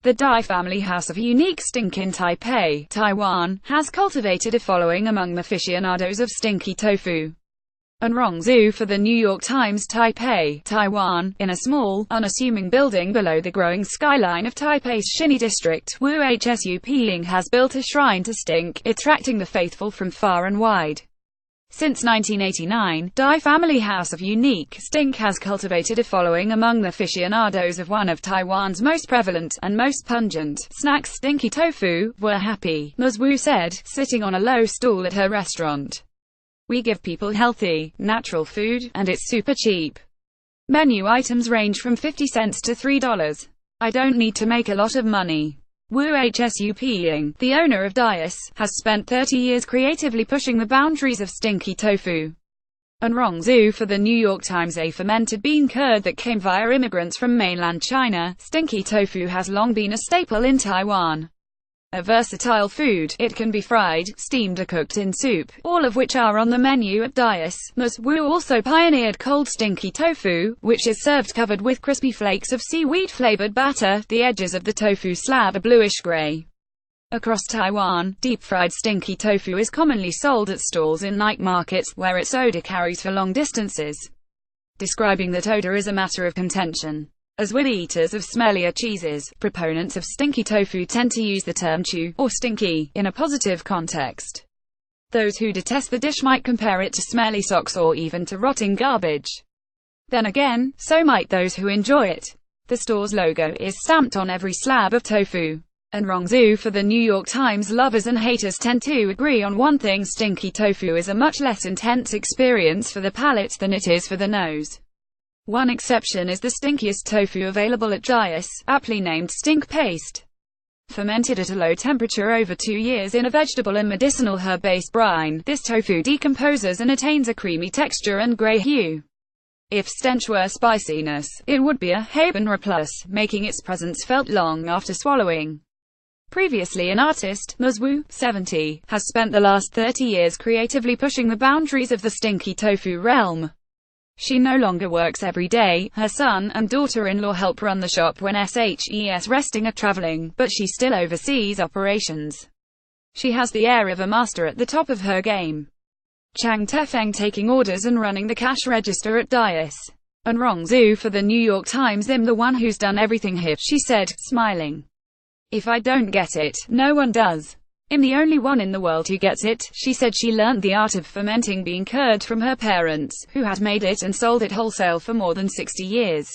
The Dai family house of unique stink in Taipei, Taiwan, has cultivated a following among the aficionados of stinky tofu. And Rongzhu for the New York Times. Taipei, Taiwan, in a small, unassuming building below the growing skyline of Taipei's Xinyi district, Wu Hsu Piying has built a shrine to stink, attracting the faithful from far and wide. Since 1989, Dai family house of unique stink has cultivated a following among the aficionados of one of Taiwan's most prevalent, and most pungent, snacks, stinky tofu. "We're happy," Ms. Wu said, sitting on a low stool at her restaurant. "We give people healthy, natural food, and it's super cheap. Menu items range from 50 cents to $3. I don't need to make a lot of money." Wu Hsu Piying, the owner of Dais, has spent 30 years creatively pushing the boundaries of stinky tofu. And Rongzhu for the New York Times. A fermented bean curd that came via immigrants from mainland China, stinky tofu has long been a staple in Taiwan. A versatile food, it can be fried, steamed or cooked in soup, all of which are on the menu at Dais. Ms. Wu also pioneered cold stinky tofu, which is served covered with crispy flakes of seaweed-flavored batter. The edges of the tofu slab are bluish-gray. Across Taiwan, deep-fried stinky tofu is commonly sold at stalls in night markets, where its odor carries for long distances. Describing that odor is a matter of contention. As with eaters of smellier cheeses, proponents of stinky tofu tend to use the term chew, or stinky, in a positive context. Those who detest the dish might compare it to smelly socks or even to rotting garbage. Then again, so might those who enjoy it. The store's logo is stamped on every slab of tofu. And Rongzhu for the New York Times. Lovers and haters tend to agree on one thing: stinky tofu is a much less intense experience for the palate than it is for the nose. One exception is the stinkiest tofu available at Dais, aptly named stink paste. Fermented at a low temperature over 2 years in a vegetable and medicinal herb-based brine, this tofu decomposes and attains a creamy texture and gray hue. If stench were spiciness, it would be a habanero plus, making its presence felt long after swallowing. Previously an artist, Ms. Wu, 70, has spent the last 30 years creatively pushing the boundaries of the stinky tofu realm. She no longer works every day. Her son and daughter-in-law help run the shop when SHES resting or traveling, but she still oversees operations. She has the air of a master at the top of her game. Chang Tefeng taking orders and running the cash register at Dais. And Rongzhu for the New York Times. "I'm the one who's done everything here," she said, smiling. "If I don't get it, no one does. I'm the only one in the world who gets it." She said she learned the art of fermenting bean curd from her parents, who had made it and sold it wholesale for more than 60 years.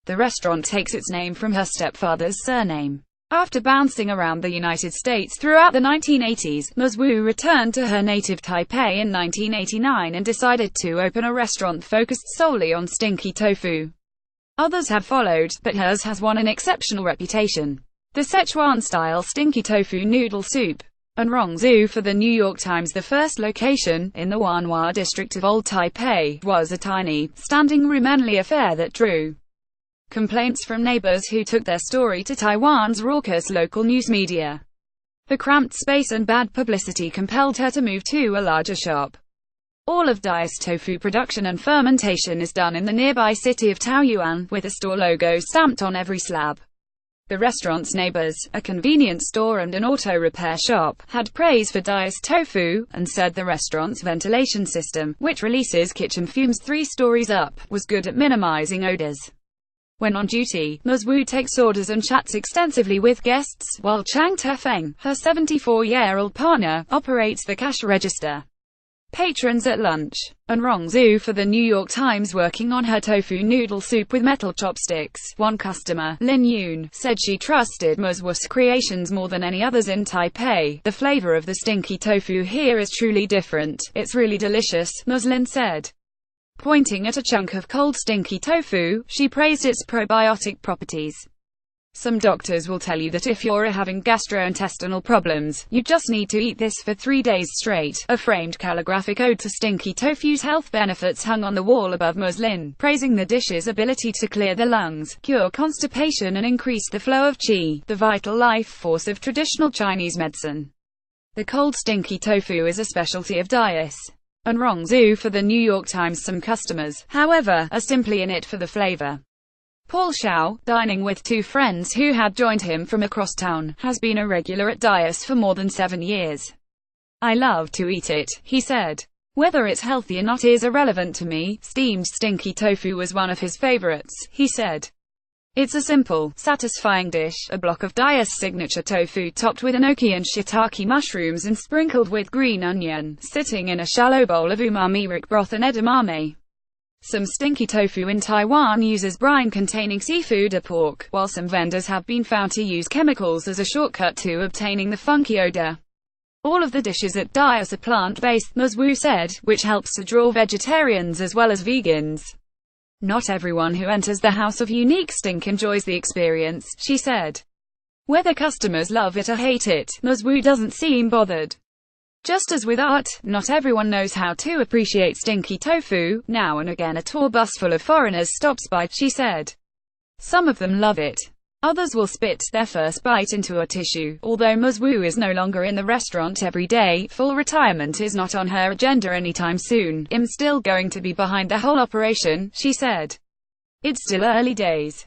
The restaurant takes its name from her stepfather's surname. After bouncing around the United States throughout the 1980s, Ms. Wu returned to her native Taipei in 1989 and decided to open a restaurant focused solely on stinky tofu. Others have followed, but hers has won an exceptional reputation. The Szechuan-style stinky tofu noodle soup. And Rongzhu for the New York Times. The first location, in the Wanhua district of Old Taipei, was a tiny, standing-room-only affair that drew complaints from neighbors who took their story to Taiwan's raucous local news media. The cramped space and bad publicity compelled her to move to a larger shop. All of Dai's tofu production and fermentation is done in the nearby city of Taoyuan, with a store logo stamped on every slab. The restaurant's neighbors, a convenience store and an auto repair shop, had praise for Dai's tofu, and said the restaurant's ventilation system, which releases kitchen fumes 3 stories up, was good at minimizing odors. When on duty, Ms. Wu takes orders and chats extensively with guests, while Chang Tefeng, her 74-year-old partner, operates the cash register. Patrons at lunch. And Rongzhu for the New York Times. Working on her tofu noodle soup with metal chopsticks, one customer, Lin Yun, said she trusted Ms. Wu's creations more than any others in Taipei. "The flavor of the stinky tofu here is truly different. It's really delicious," Ms. Lin said. Pointing at a chunk of cold stinky tofu, she praised its probiotic properties. "Some doctors will tell you that if you're having gastrointestinal problems, you just need to eat this for 3 days straight." A framed calligraphic ode to stinky tofu's health benefits hung on the wall above Ms. Lin, praising the dish's ability to clear the lungs, cure constipation and increase the flow of qi, the vital life force of traditional Chinese medicine. The cold stinky tofu is a specialty of Dais. And Rongzhu for the New York Times. Some customers, however, are simply in it for the flavor. Paul Shao, dining with two friends who had joined him from across town, has been a regular at Dias for more than 7 years. I love to eat it, he said. Whether it's healthy or not is irrelevant to me. Steamed stinky tofu was one of his favorites, he said. It's a simple, satisfying dish, a block of Dias signature tofu topped with enoki and shiitake mushrooms and sprinkled with green onion, sitting in a shallow bowl of umami-rich broth and edamame. Some stinky tofu in Taiwan uses brine containing seafood or pork, while some vendors have been found to use chemicals as a shortcut to obtaining the funky odor. All of the dishes at Dias are plant-based, Ms. Wu said, which helps to draw vegetarians as well as vegans. Not everyone who enters the House of Unique Stink enjoys the experience, she said. Whether customers love it or hate it, Ms. Wu doesn't seem bothered. Just as with art, not everyone knows how to appreciate stinky tofu. Now and again a tour bus full of foreigners stops by, she said. Some of them love it. Others will spit their first bite into a tissue. Although Ms. Wu is no longer in the restaurant every day, full retirement is not on her agenda anytime soon. I'm still going to be behind the whole operation, she said. It's still early days.